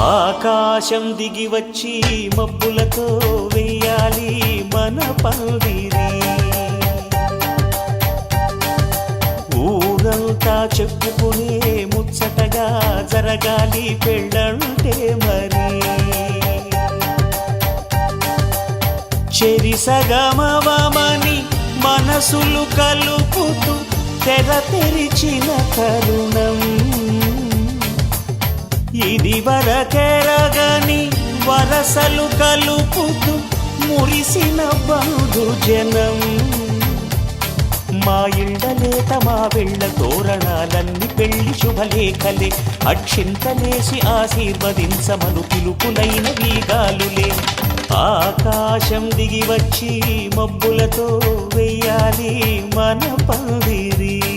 ఆకాశం దిగి వచ్చి మబ్బులతో వెయ్యాలి మన పందిరి. ఊరంతా చెప్పుకునే ముచ్చటగా జరగాలి పెళ్ళంటే మరి. చెరిసగమవమని మనసులు కలుపుతూ తెర తెరిచిన తరుణం. ఇది వరకెరగని వరసలు కలుపుతూ మురిసిన బంధుజనం. మా ఇళ్ళలేత మా వెళ్ళ తోరణాలన్నీ పెళ్లి శుభలేఖలే. అక్షింతలేసి ఆశీర్వదించమను పిలుపులైన వీగాలులే. ఆకాశం దిగి వచ్చి మబ్బులతో వెయ్యాలి మన పందిరి.